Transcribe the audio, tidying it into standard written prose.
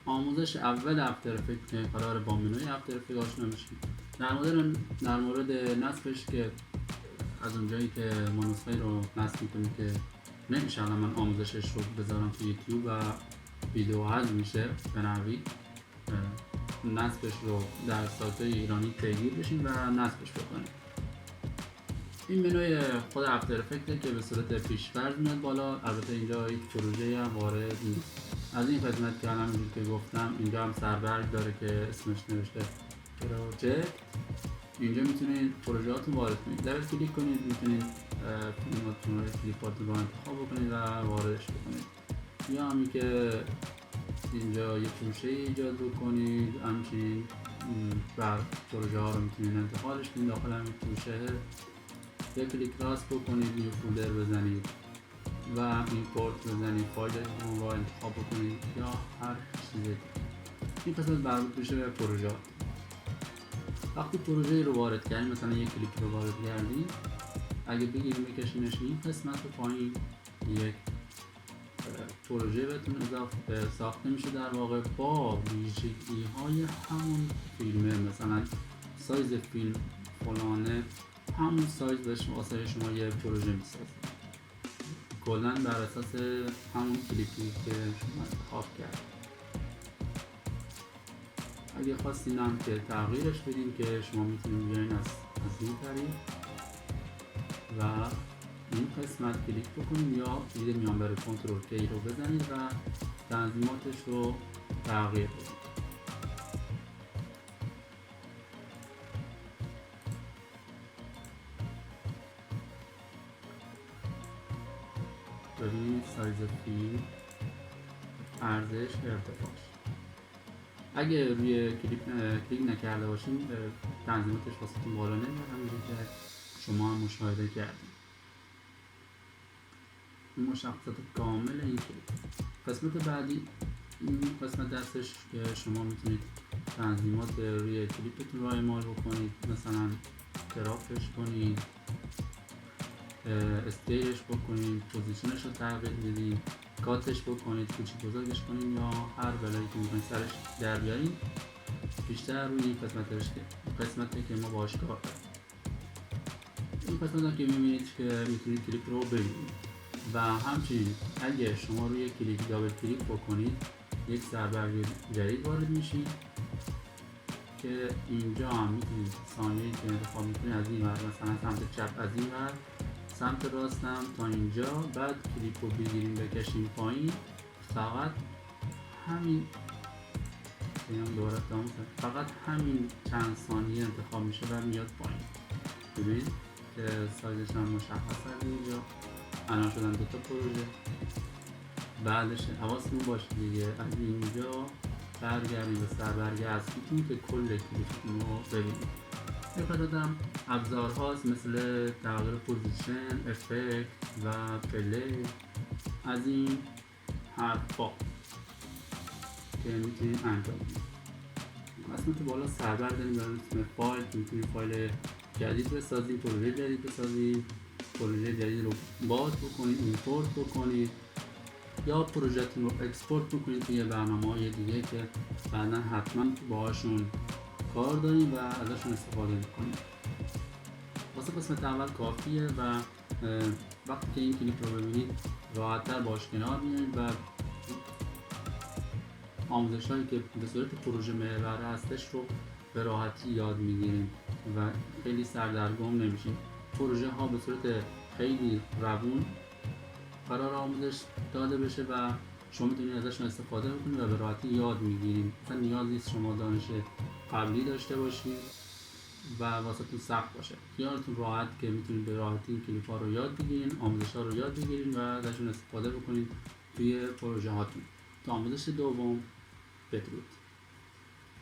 آموزش اول افتر افکت که قرار با منوی افتر افکت آشنا بشیم. در مورد نصبش که از اونجایی که ما نسخه رو نصب میکنیم که نمیشه الان من آموزشش رو بذارم تو یوتیوب و ویدیو حل میشه به نحوی نصبش رو در سایت‌های ایرانی پیگیر بشین و نصبش بکنیم. این منوی خود افتر افکت که به صورت پیش‌فرض میاد بالا. البته اینجا هیچ پروژه‌ای هم وارد نیست. از این خدمت که الان که گفتم اینجا هم سربرگ داره که اسمش نوشته پروژه. اینجا میتونید پروژه‌هاتون وارد کنید. دبل کلیک کنید میتونید فیلماتون رو کلیپاتون رو انتخاب بکنید و واردش بکنید. یا همین که اینجا یک توشه ایجاد بکنید، همچنین بر پروژه ها رو میتونید انتقالش کنید داخل همین توشه. یک کلیک راست بکنید، نیو فولدر بزنید و ایمپورت بزنید، فایلتون رو انتخاب بکنید یا هر چیزی. این قسمت مربوط میشه به پروژه. وقتی پروژه رو وارد کردیم، مثلا یک کلیک رو وارد کردیم، اگه بگیریم بکشینش این قسمت پایین، یک پروژه بهتون اضافه ساخته میشه در واقع با ویژگی های همون فیلمه. مثلا سایز فیلم فلانه، همون سایز واسه شما یه پروژه میسازه کلا بر اساس همون کلیپی که شما انتخاب کرد. اگه خواستین هم که تغییرش بدین که شما میتونید بیاین از این طریق و این قسمت کلیک بکنید یا کلید میانبر کنترل کی رو بزنید و تنظیماتش رو تغییر بدید. ببینید سایز فیلم، ارزش، ارتفاعش. اگه روی کلیک نکرده باشین تنظیماتش واسهتون بالا نمیاد، همونجوری که شما هم مشاهده کردید. این مشخصات کامل این کلیپ. قسمت بعدی این قسمت دستش که شما میتونید تنظیمات روی کلیپتون رو اعمال بکنید، مثلا کرافش کنید، اسکیلش بکنید، پوزیشنش رو تغییر بدید، کاتش بکنید، کوچیک بزرگش کنید یا هر بلایی که میتونید سرش در بیارید. بیشتر روی این قسمتی که ما باهاش کار داریم. این قسمت که میبینید که میتونید کلیپ رو ببینید و همچنین اگه شما روی کلیپ دابل کلیک بکنید یک سربرگ جدید وارد میشید که اینجا هم میتونید ثانیه‌ای که انتخاب میکنید از این ور، مثلا سمت چپ از این ور، سمت راست هم تا اینجا. بعد کلیپ رو بگیریم بکشیم پایین، فقط همین چند ثانیه انتخاب میشه و میاد پایین. ببینید که سایزش هم مشخص هست. اینجا الان شدن دوتا پروژه. بعدش حواستون باشه دیگه از اینجا برگردیم به سربرگ اصلیتون که کل کلیپتون رو ببینید. یک قدم ابزارهاست مثل تغییر پوزیشن، افکت و پلی، از این حرفا که میتونید انجام بدید. قسمت بالا سربر داریم برای اسم فایل که میتونید فایل جدید بسازید، پروژه جدید بسازید، پروژه جدید رو باز بکنید، ایمپورت بکنید یا پروژهتون رو اکسپورت بکنید توی برنامه‌های دیگه که بعدا حتما باهاشون کار داریم و ازشون استفاده میکنیم. واسه قسمت اول کافیه و وقتی که این کلیپ رو ببینید راحت‌تر باش کنار میایید و آموزش هایی که به صورت پروژه محور هستش رو به راحتی یاد میگیریم و خیلی سردرگم نمیشیم. پروژه ها به صورت خیلی روون قرار آموزش داده بشه و شما میتونید ازشون استفاده بکنید و به راحتی یاد میگیریم. مثلا نیاز نیست شما دانش قبلی داشته باشید و واسهتون سخت باشه. خیالتون راحت که میتونید به راحتی این کلیپ ها رو یاد بگیرین، آموزش ها رو یاد بگیرین و ازشون استفاده بکنید توی پروژه هاتون. تا آموزش دوم بدرود.